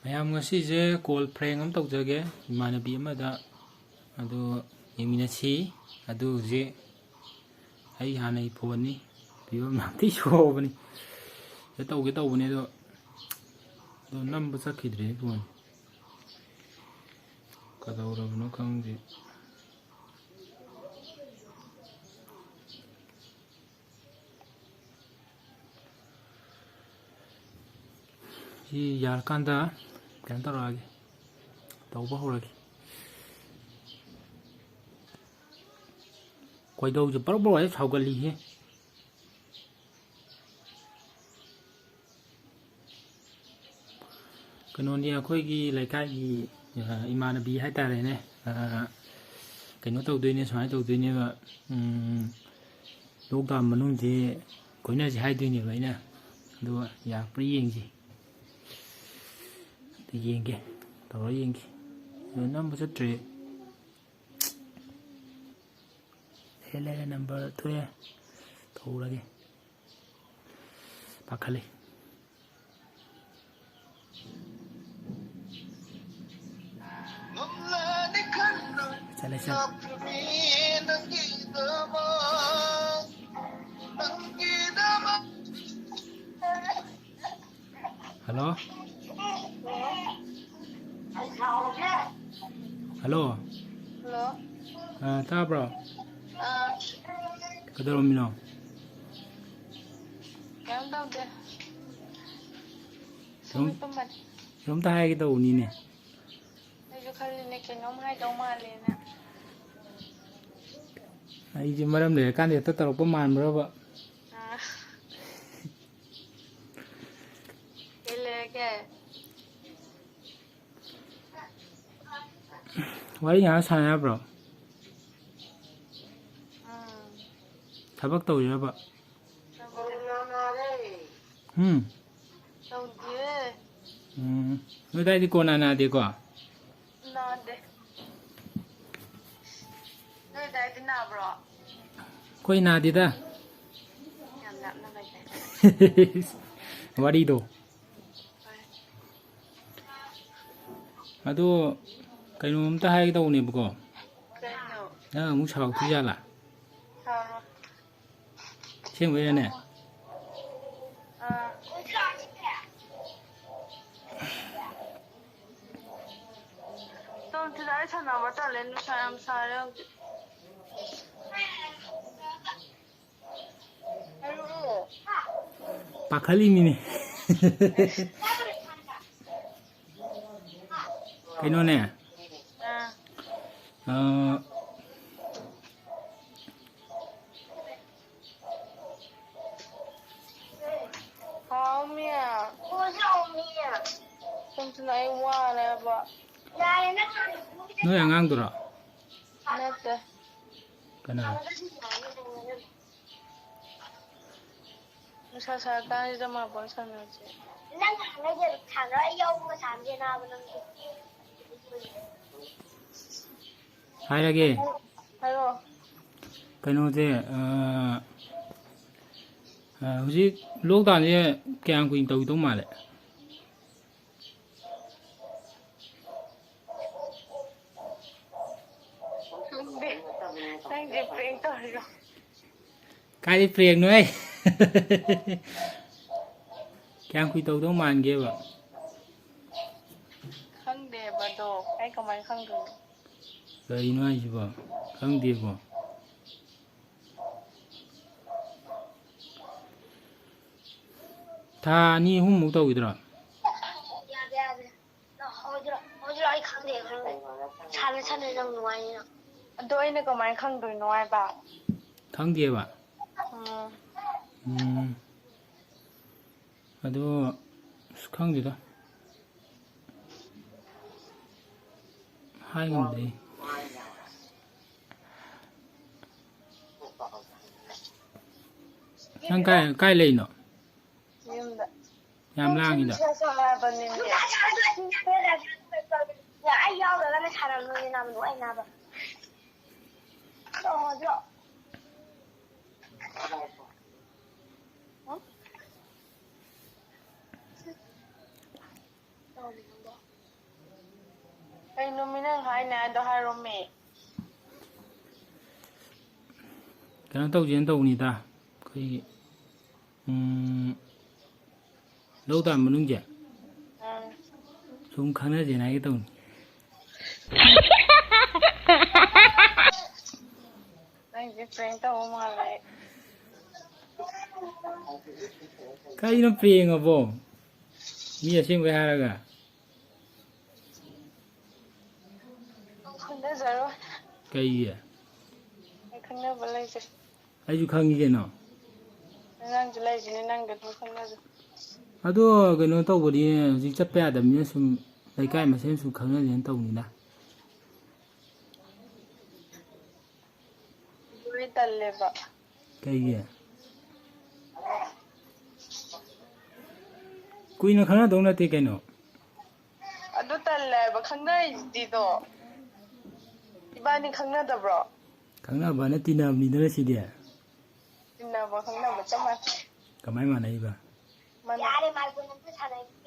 ꯃꯌꯥꯝ ꯉꯁꯤꯁꯦ ꯀꯣꯜ ꯄ꯭ꯔꯦꯡ ꯑꯃ ꯇꯧꯖꯒꯦ ꯏꯃꯥꯟꯅꯕꯤ ꯑꯃꯗ ꯑꯗꯨ ꯌꯦꯡꯃꯤꯟꯅꯁꯤ ꯑꯗꯨ ꯍꯧꯖꯤꯛ ꯑꯩ ꯍꯥꯟꯅꯒꯤ ꯐꯣꯟꯅꯤ ꯐꯤꯕꯝ ꯌꯥꯝ ꯊꯤ ꯁꯣꯛꯑꯕꯅꯤ ꯇꯧꯒꯦ ꯇꯧꯕꯅꯤ ꯑꯗꯣ ꯅꯝꯕ ꯆꯠꯈꯤꯗ꯭ꯔꯦ ꯐꯣꯟ ꯀꯗꯧꯔꯕꯅꯣ ꯈꯪꯗꯦ ꯁꯤ ꯌꯥꯔꯀꯥꯟꯗ ꯀꯩꯅꯣ ꯇꯧꯔꯛꯑꯒꯦ ꯇꯧꯕ ꯍꯧꯔꯒꯦ ꯈꯣꯏꯗꯧꯁꯦ ꯕꯔꯣ ꯕꯔꯣ ꯍꯦꯛ ꯁꯥꯎꯒꯠꯂꯤꯍꯦ ꯀꯩꯅꯣꯅꯤ ꯑꯩꯈꯣꯏꯒꯤ ꯂꯩꯀꯥꯏꯒꯤ ꯏꯃꯥꯟꯅꯕꯤ ꯍꯥꯏꯇꯥꯔꯦꯅꯦ ꯀꯩꯅꯣ ꯇꯧꯗꯣꯏꯅꯦ ꯁꯨꯃꯥꯏꯅ ꯇꯧꯗꯣꯏꯅꯦꯕ ꯂꯣꯛꯗꯥꯎꯟ ꯃꯅꯨꯡꯁꯦ ꯀꯣꯏꯅꯁꯤ ꯍꯥꯏꯗꯣꯏꯅꯦꯕ ꯑꯩꯅ ꯑꯗꯨꯒ ꯌꯥꯔꯛꯄ꯭ꯔꯥ ꯌꯦꯡꯁꯤ ꯌꯦꯡꯒꯦ ꯇꯧꯔ ꯌꯦꯡꯒꯦ ꯅꯝꯕ ꯆꯠꯇ꯭ꯔꯦ ꯂꯩꯔꯦ ꯅꯝꯕꯔ ꯊꯣꯛꯑꯦ ꯇꯧꯔꯒꯦ ꯄꯥꯈꯠꯂꯤ ꯆꯠꯂꯦ ꯍꯜꯂꯣ ꯍꯜꯂꯣ ꯇꯥꯕ꯭ꯔꯣ ꯀꯩꯗꯧꯔꯝꯃꯤꯅꯣ ꯀꯩꯝ ꯇꯧꯗꯦ ꯁꯨꯝ ꯍꯤꯞꯄꯝꯕꯅꯤ ꯀꯩꯅꯣꯝꯇ ꯍꯥꯏꯒꯦ ꯇꯧꯕꯅꯤꯅꯦ ꯑꯩꯁꯨ ꯈꯜꯂꯤꯅꯦ ꯀꯩꯅꯣꯝ ꯍꯥꯏꯗꯧ ꯃꯥꯜꯂꯦꯅ ꯑꯩꯁꯦ ꯃꯔꯝ ꯂꯩꯔꯀꯥꯟꯗ ꯍꯦꯛꯇ ꯇꯧꯔꯛꯄ ꯃꯥꯟꯕ꯭ꯔꯕ ꯀꯩ ꯂꯩꯔꯒꯦ ꯋꯥꯔꯤ ꯉꯥꯏꯍꯥꯛ ꯁꯥꯟꯅ ꯌꯥꯕ꯭ꯔꯣ ꯊꯕꯛ ꯇꯧꯔꯤꯔꯕ ꯇꯧꯗꯤꯌꯦ ꯅꯣꯏ ꯑꯗꯥꯏꯗꯤ ꯀꯣꯟꯅ ꯅꯥꯗꯦꯀꯣ ꯅꯥꯗꯦ ꯅꯣꯏ ꯑꯗꯥꯏꯗꯤ ꯅꯥꯕ꯭ꯔꯣ ꯑꯩꯈꯣꯏ ꯅꯥꯗꯦꯗ ꯌꯥꯝ ꯂꯥꯞꯅ ꯂꯩꯕꯩ ꯋꯥꯔꯤꯗꯣ ꯍꯣꯏ ꯑꯗꯣ ꯀꯩꯅꯣꯝꯇ ꯍꯥꯏꯒꯦ ꯇꯧꯕꯅꯦꯕꯀꯣ ꯀꯩꯅꯣ ꯅꯪ ꯑꯃꯨꯛ ꯁꯥꯎꯔꯛꯇꯣꯏꯖꯥꯠꯂꯥ ꯁꯥꯎꯔꯣꯏ ꯑꯁꯦꯡꯕꯩꯔꯅꯦ ꯇꯣꯝꯊꯤꯟ ꯑꯩ ꯁꯥꯟꯅꯕ ꯇꯜꯂꯦ ꯅꯨꯡꯁꯥ ꯌꯥꯝ ꯁꯥꯔꯦ ꯍꯧꯖꯤꯛ ꯄꯥꯈꯠꯂꯤꯅꯤꯅꯦ ꯀꯩꯅꯣꯅꯦ ꯍꯥꯎꯃꯤ ꯇꯣꯝꯊꯤꯟ ꯑꯩ ꯋꯥꯔꯦꯕ ꯅꯣꯏ ꯑꯉꯥꯡꯗꯨꯔꯣ ꯅꯠꯇꯦ ꯀꯅꯥ ꯅꯨꯡꯁꯥ ꯁꯥꯔꯀꯥꯟꯁꯤꯗ ꯃꯥꯔꯕꯣꯜ ꯁꯥꯟꯅꯁꯦ ꯅꯪ ꯍꯥꯟꯅꯩꯗꯤ ꯁꯥꯟꯅꯔ ꯑꯩ ꯌꯥꯎꯕꯒ ꯁꯥꯟꯅꯁꯦ ꯅꯥꯕ ꯅꯪꯁꯨ ꯍꯥꯏꯔꯒꯦ ꯍꯥꯏꯔꯛꯑꯣ ꯀꯩꯅꯣꯁꯦ ꯍꯧꯖꯤꯛ ꯂꯣꯛꯗꯥꯎꯟꯁꯦ ꯀꯌꯥꯝ ꯀꯨꯏꯅ ꯇꯧꯗꯧ ꯃꯥꯜꯂꯦ ꯈꯪꯗꯦ ꯅꯪꯁꯦ ꯄ꯭ꯔꯦꯡ ꯇꯧꯔꯤꯔꯣ ꯀꯥꯏꯗꯩ ꯄ꯭ꯔꯦꯡꯅꯣꯍꯦ ꯀꯌꯥꯝ ꯀꯨꯏ ꯇꯧꯗꯧ ꯃꯥꯟꯒꯦꯕ ꯈꯪꯗꯦꯕ ꯑꯗꯣ ꯑꯩ ꯀꯃꯥꯏꯅ ꯈꯪꯗꯣꯏꯅꯣ ꯀꯔꯤꯅꯣ ꯍꯥꯏꯁꯤꯕꯣ ꯈꯪꯗꯦꯕꯣ ꯊꯥ 2-3 ꯇꯧꯈꯤꯗ꯭ꯔꯣ ꯌꯥꯗꯦ ꯍꯧꯖꯤꯛ ꯑꯩ ꯈꯪꯗꯦ ꯁꯥꯟꯅ ꯅꯪ ꯅꯨꯡꯉꯥꯏꯅꯤꯅ ꯑꯗꯣ ꯑꯩꯅ ꯀꯃꯥꯏꯅ ꯈꯪꯗꯣꯏꯅꯣ ꯍꯥꯏꯕ ꯈꯪꯗꯦꯕ ꯑꯗꯣ ꯑꯁ ꯈꯪꯗꯦꯗ ꯍꯥꯏ ꯉꯝꯗꯦ ꯅꯪ ꯀꯥꯏ ꯂꯩꯅꯣ ꯌꯨꯝꯗ ꯌꯥꯝ ꯂꯥꯡꯉꯤꯗ ꯑꯩ ꯌꯥꯎꯗ꯭ꯔꯒꯅ ꯁꯥꯟꯅꯕꯅꯣ ꯅꯥꯕ ꯅꯨꯡꯉꯥꯏ ꯅꯥꯕ Kay numinang hai na do harome. Kaya tawusin tawunita. Kaya lâu tạm mình chứ súng khăn là gì này tụi Nang di prank tao malay. cái nó phiền à vô mi ở trên với hai là Khôngได้zaro. cái gì à Khôngได้balay chứ. ai chịu khăn gì nào Nang julai jini nang gadu khôngได้. ado cái nó tàu body gì chấp bè đầm nhá sum lấy cái mà xem sum khăn là gì tàu nè Ui talle ba. cái gì à quỳ nó khăn là đông là thế cái nó Ado talle ba khôngได้di do. Ibani khôngได้da bro. khăn là bà nó tin nào mình đó là gì đấy Tinna ba khôngได้ba chama. cái máy mà này bà Man. 야래 말고는 또 잘할게.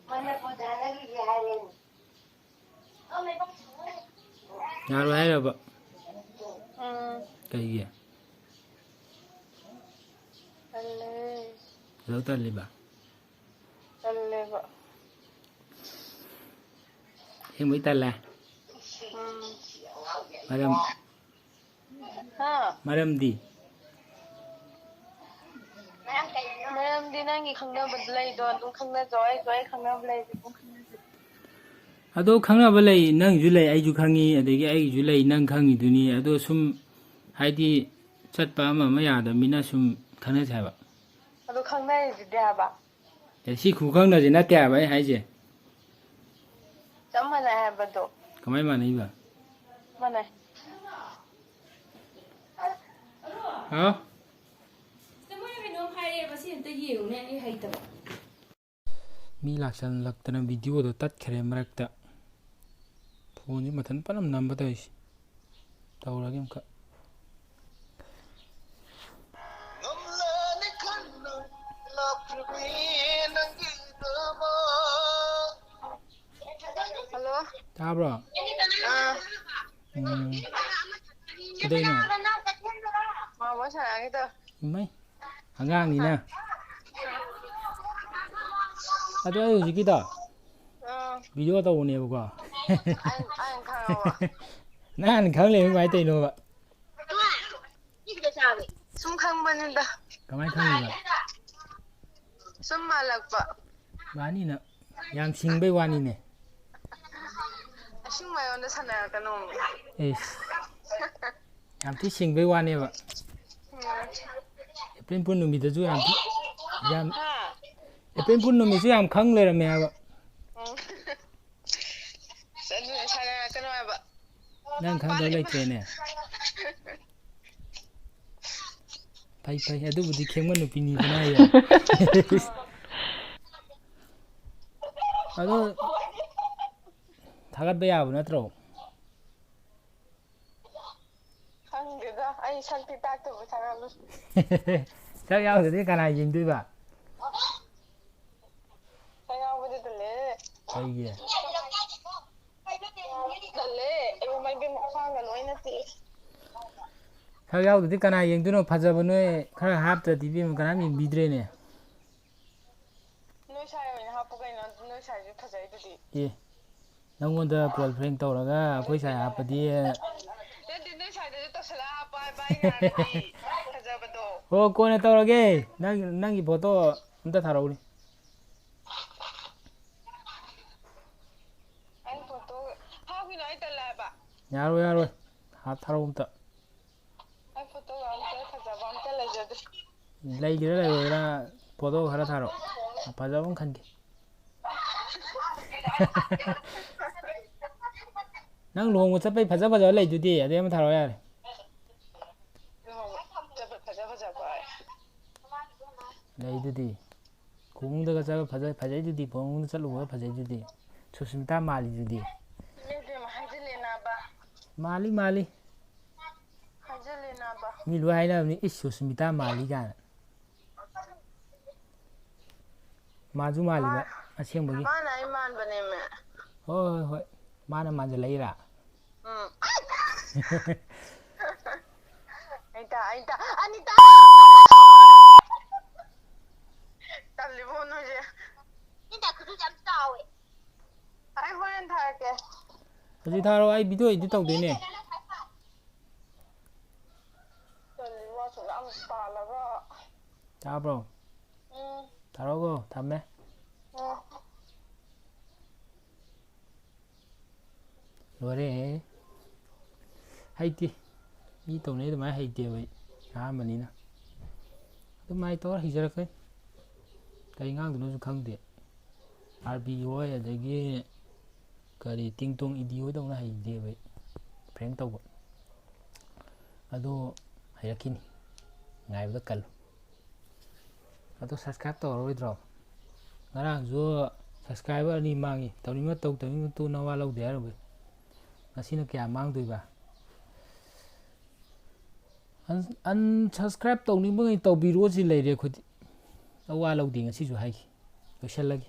mana mau jalan lagi jalan. Oh, memang nhà rồi hay là bà Hmm. cái gì à Talle. lâu tao lấy bà Talle ba. em mới ta là madam Ha. madam đi Mayam din ang khôngได้balay do. Tung khôngได้joy khôngได้balay. ado khangna balai nang julai ai ju khangi adegi ai julai nang khangi duni ado sum haidi chatpa ma ya da mina sum khana cha ba Ado khôngได้di da ba. si khu khang na je na kya ba hai je Chama na hai ba do. kamai ma nei ba Mana. ha mi laksan laktana video do tat khare marakta phone ji mathan panam number da is tawra game ka Hello. tabra Ah. kadai no Ma mo sa nang ito. mai hangang ni na ado ai ji ki da video taw ne ba kwa Anh khao. nan khang le mai tai no ba Sum khang ba ninda. kamai khang ni ba Sum malak ba. ba ni na yang sing bai wa ni ne Sing mayon da sana ka no. es yang ti sing bai wa ne ba pen pun no mi da ju yang ti yam Ha. pen pun no mi ju yang khang le ra me ba Sana ka no ba. nang khang da lai tre ne pai pai adu bu di kheng ma no pi ni na ya ado thagat ba ya bu na tro Khang de da. Ai sakti tak to ba sana lu. chắc yao thì cái này nhìn tôi bà Saya ba de le. cái gì Dale. E mai be mo khang ga noi na ti. chắc yao thì cái này nhìn tôi nó phát ra bên nơi khá hấp từ tivi mà cái này mình bịt này Noi sai na ha pu ga na noi sai ju phajai du di. 예 너무도 girlfriend 떠라가 거기 살 아빠디 Di noi sai de to sala pa ba na di. Phaja ba do. 어 꼬네 떠라게 난 보도 엄다 타러 우리 Anh photo. Ha ki noi ta la ba. 야로 하 타러 엄다 Anh photo ga am ta phaja ba am ta la ja de. 레이기를 레이라 보도 가라 타러 아빠잡은 간게 난 luồng một sắp bay phải lấy từ đi ở đây mà thảo rồi lấy từ đi cũng được cái phải từ đi bông nó luồng phải từ đi số sinh ta mali từ đi mali mi lu hay là ni ít số sinh ta mali cả ꯃꯥꯁꯨ ꯃꯥꯜꯂꯤꯕ ꯑꯁꯦꯡꯕꯒꯤ ꯃꯥꯅ ꯑꯩ ꯃꯥꯟꯕꯅꯦꯃꯦ ꯍꯣꯏ ꯍꯣꯏ ꯃꯥꯅ ꯃꯥꯟꯖꯜꯂꯛꯏꯔꯥ ꯑꯩꯇ ꯑꯅꯤꯇꯥ ꯇꯜꯂꯤꯕꯣ ꯅꯣꯏꯁꯦ ꯅꯤꯇꯥ ꯈꯨꯗꯨ ꯌꯥꯝ ꯆꯥꯎꯋꯦ ꯑꯩ ꯍꯣꯔꯦꯟ ꯊꯥꯔꯛꯀꯦ ꯍꯧꯖꯤꯛ ꯊꯥꯔꯛꯑꯣ ꯑꯩ ꯚꯤꯗꯤꯑꯣ ꯏꯗꯤꯠ ꯇꯧꯗꯣꯏꯅꯦ ꯇꯜꯂꯤꯕꯣ ꯑꯁꯨꯛ ꯌꯥꯝ ꯄꯥꯜꯂꯒ ꯇꯥꯕ꯭ꯔꯣ ꯊꯥꯔꯛꯑꯣꯀꯣ ꯊꯝꯃꯦ ꯂꯣꯏꯔꯦꯍꯦ ꯍꯩꯇꯦ ꯃꯤ ꯇꯧꯅꯩ ꯑꯗꯨꯃꯥꯏꯅ ꯍꯩꯇꯦꯕ ꯑꯩ ꯑꯍꯥꯟꯕꯅꯤꯅ ꯑꯗꯨꯃꯥꯏꯅ ꯇꯧꯔ ꯍꯩꯖꯔꯛꯀꯅꯤ ꯀꯔꯤ ꯉꯥꯡꯗꯣꯏꯅꯣꯁꯨ ꯈꯪꯗꯦ ꯑꯥꯔꯕꯤ ꯍꯣꯏ ꯑꯗꯒꯤ ꯀꯔꯤ ꯇꯤꯡꯇꯣꯡ ꯏꯗꯤ ꯍꯣꯏꯗꯧꯅ ꯍꯩꯇꯦꯕ ꯑꯩ ꯄ꯭ꯔꯦꯡ ꯇꯧꯕ ꯑꯗꯣ ꯍꯩꯔꯛꯈꯤꯅꯤ ꯉꯥꯏꯕꯗ ꯀꯜꯂꯨ ꯑꯗꯣ ꯁꯕꯁꯀ꯭ꯔꯥꯏꯞ ꯇꯧꯔꯔꯣꯏꯗ꯭ꯔꯣ ꯉꯔꯥꯡꯁꯨ ꯁꯕꯁꯀ꯭ꯔꯥꯏꯕꯔ 2 ꯃꯥꯡꯉꯤ ꯇꯧꯅꯤꯡꯕ ꯇꯧ ꯇꯧꯅꯤꯡꯕ ꯇꯨ ꯅꯋꯥ ꯂꯧꯗꯦ ꯍꯥꯏꯔꯨꯕꯩ ꯉꯁꯤꯅ ꯀꯌꯥ ꯃꯥꯡꯗꯣꯏꯕ ꯑꯟꯁꯕꯁꯀ꯭ꯔꯥꯏꯞ ꯇꯧꯅꯤꯡꯕꯉꯩ ꯇꯧꯕꯤꯔꯣꯁꯤ ꯂꯩꯔꯦ ꯑꯩꯈꯣꯏꯗꯤ ꯑꯋꯥ ꯂꯧꯗꯦ ꯉꯁꯤꯁꯨ ꯍꯥꯏꯈꯤ ꯂꯣꯏꯁꯤꯜꯂꯒꯦ